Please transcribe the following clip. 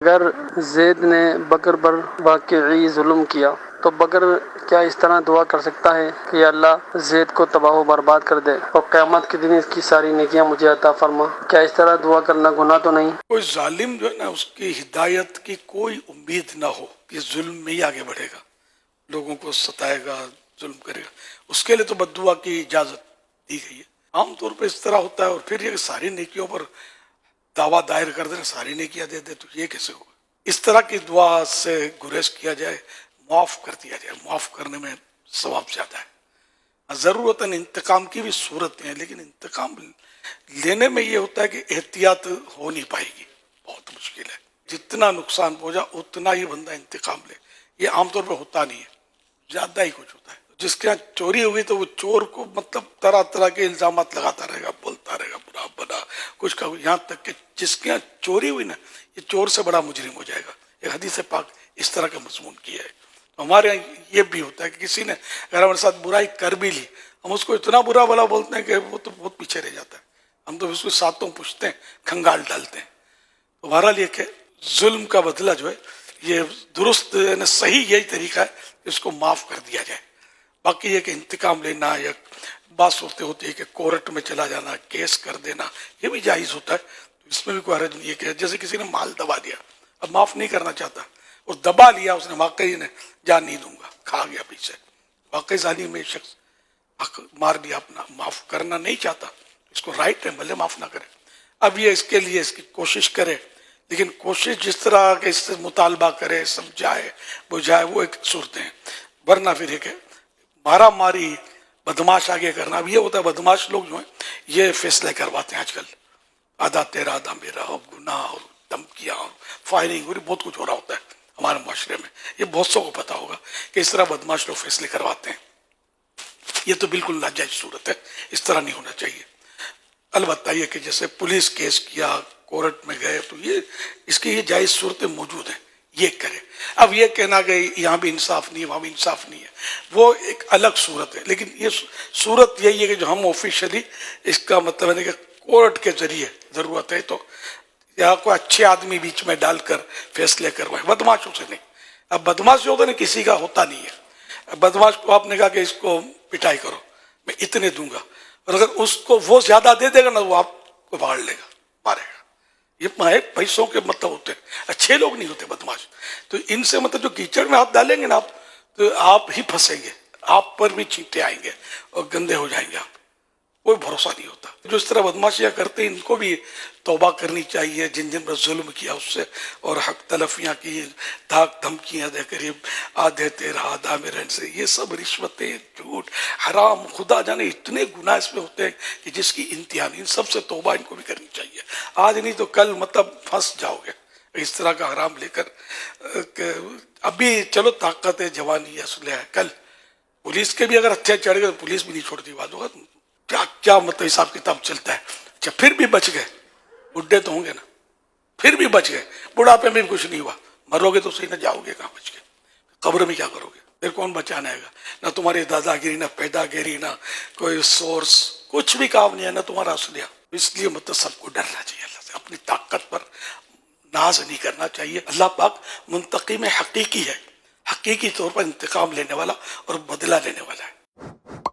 اگر زید نے بکر پر واقعی ظلم کیا تو بکر کیا اس طرح دعا کر سکتا ہے کہ یا اللہ زید کو تباہ و برباد کر دے اور قیامت کے دن اس کی ساری نیکیاں مجھے عطا فرما؟ کیا اس طرح دعا کرنا گناہ تو نہیں؟ کوئی ظالم جو ہے نا، اس کی ہدایت کی کوئی امید نہ ہو کہ ظلم میں ہی آگے بڑھے گا، لوگوں کو ستائے گا، ظلم کرے گا، اس کے لیے تو بد دعا کی اجازت دی گئی ہے۔ عام طور پہ اس طرح ہوتا ہے، اور پھر یہ کہ ساری نیکیوں پر دعویٰ دائر کر دینا، ساری نیکیاں دے دے، تو یہ کیسے ہوگا؟ اس طرح کی دعا سے گریز کیا جائے، معاف کر دیا جائے، معاف کرنے میں ثواب زیادہ ہے۔ ضرورت انتقام کی بھی صورتیں ہیں، لیکن انتقام لینے میں یہ ہوتا ہے کہ احتیاط ہو نہیں پائے گی، بہت مشکل ہے۔ جتنا نقصان پہنچا اتنا ہی بندہ انتقام لے، یہ عام طور پہ ہوتا نہیں ہے، زیادہ ہی کچھ ہوتا ہے۔ جس کے یہاں چوری ہوئی تو وہ چور کو مطلب طرح طرح کے الزامات لگاتا رہے گا، بولتا رہے گا برا بنا کچھ کا، یہاں تک کہ جس کے یہاں چوری ہوئی نا، یہ چور سے بڑا مجرم ہو جائے گا۔ یہ حدیث پاک اس طرح کا مضمون کیا ہے۔ ہمارے یہاں یہ بھی ہوتا ہے کہ کسی نے اگر ہمارے ساتھ برائی کر بھی لی، ہم اس کو اتنا برا بلا بولتے ہیں کہ وہ تو بہت پیچھے رہ جاتا ہے، ہم تو اس کو ساتھوں پوچھتے ہیں، کھنگال ڈالتے ہیں۔ تو بہرحال یہ کہ ظلم کا بدلہ جو ہے یہ درست یعنی صحیح یہی طریقہ ہے کہ اس کو معاف کر دیا جائے۔ باقی یہ کہ انتقام لینا یا بات صورتیں ہوتی ہے کہ کورٹ میں چلا جانا، کیس کر دینا، یہ بھی جائز ہوتا ہے، تو اس میں بھی کوئی حرج نہیں ہے کہ جیسے کسی نے مال دبا دیا، اب معاف نہیں کرنا چاہتا، اور دبا لیا اس نے، واقعی نے جان نہیں دوں گا، کھا گیا پیچھے، واقعی ظالم میں شخص حق مار دیا اپنا، معاف کرنا نہیں چاہتا، اس کو رائٹ ہے، بھلے معاف نہ کرے۔ اب یہ اس کے لیے اس کی کوشش کرے، لیکن کوشش جس طرح کہ اس سے مطالبہ کرے، سمجھائے بجھائے، وہ ایک صورتیں ہیں، ورنہ پھر یہ کہ مارا ماری بدماش آگے کرنا۔ اب یہ ہوتا ہے بدماش لوگ جو ہیں یہ فیصلے کرواتے ہیں آج کل، آدھا تیرا آدھا میرا، اور گناہ اور دھمکیاں اور فائرنگ اور بہت کچھ ہو رہا ہوتا ہے ہمارے معاشرے میں۔ یہ بہت سو کو پتا ہوگا کہ اس طرح بدماش لوگ فیصلے کرواتے ہیں۔ یہ تو بالکل ناجائز صورت ہے، اس طرح نہیں ہونا چاہیے۔ البتہ یہ کہ جیسے پولیس کیس کیا، کورٹ میں گئے، تو یہ اس کی یہ جائز صورتیں موجود ہیں، یہ کرے۔ اب یہ کہنا کہ یہاں بھی انصاف نہیں ہے، وہاں بھی انصاف نہیں ہے، وہ ایک الگ صورت ہے۔ لیکن یہ صورت یہی ہے کہ جو ہم آفیشلی اس کا مطلب ہے کہ کورٹ کے ذریعے ضرورت ہے تو یا کوئی اچھے آدمی بیچ میں ڈال کر فیصلے کروائے، بدماشوں سے نہیں۔ اب بدماش جو ہوتا ہے نا، کسی کا ہوتا نہیں ہے۔ بدماش کو آپ نے کہا کہ اس کو پٹائی کرو، میں اتنے دوں گا، اور اگر اس کو وہ زیادہ دے دے گا نا، وہ آپ کو پکڑ لے گا، مارے گا۔ یہ پیسوں کے مطلب ہوتے ہیں، اچھے لوگ نہیں ہوتے بدماش۔ تو ان سے مطلب جو کیچڑ میں ہاتھ ڈالیں گے نا آپ، تو آپ ہی پھنسیں گے، آپ پر بھی چینٹے آئیں گے اور گندے ہو جائیں گے آپ، کوئی بھروسہ نہیں ہوتا۔ جو اس طرح بدماشیاں کرتے ہیں ان کو بھی توبہ کرنی چاہیے، جن جن پر ظلم کیا اس سے، اور حق تلفیاں کی، دھاک دھمکیاں دے قریب آدھے تیرا آدھا میرے سے، یہ سب رشوتیں، جھوٹ، حرام، خدا جانے اتنے گناہ اس میں ہوتے ہیں کہ جس کی انتہا نہیں۔ ان سب سے توبہ ان کو بھی کرنی چاہیے، آج نہیں تو کل مطلب پھنس جاؤ گے اس طرح کا حرام لے کر۔ ابھی چلو طاقت ہے، جوانی ہے، اسلحہ ہے، کل پولیس کے بھی اگر ہتھیار چڑھ گئے تو پولیس بھی نہیں چھوڑتی، بات ہوگا کیا کیا مطلب حساب کتاب چلتا ہے۔ اچھا پھر بھی بچ گئے، بڈھے تو ہوں گے نا، پھر بھی بچ گئے، بڑھاپے میں بھی کچھ نہیں ہوا، مرو گے تو صحیح، نہ جاؤ گے کہاں بچ گئے، قبر میں کیا کرو گے؟ پھر کون بچانے آئے گا؟ نہ تمہاری دادا گیری، نہ پیدا گیری، نہ کوئی سورس، کچھ بھی کام نہیں ہے، نہ تمہارا اسلحہ۔ اس لیے مطلب سب کو ڈرنا چاہیے اللہ سے، اپنی طاقت پر ناز نہیں کرنا چاہیے۔ اللہ پاک منتقم حقیقی ہے، حقیقی طور پر انتقام لینے والا اور بدلہ لینے والا ہے۔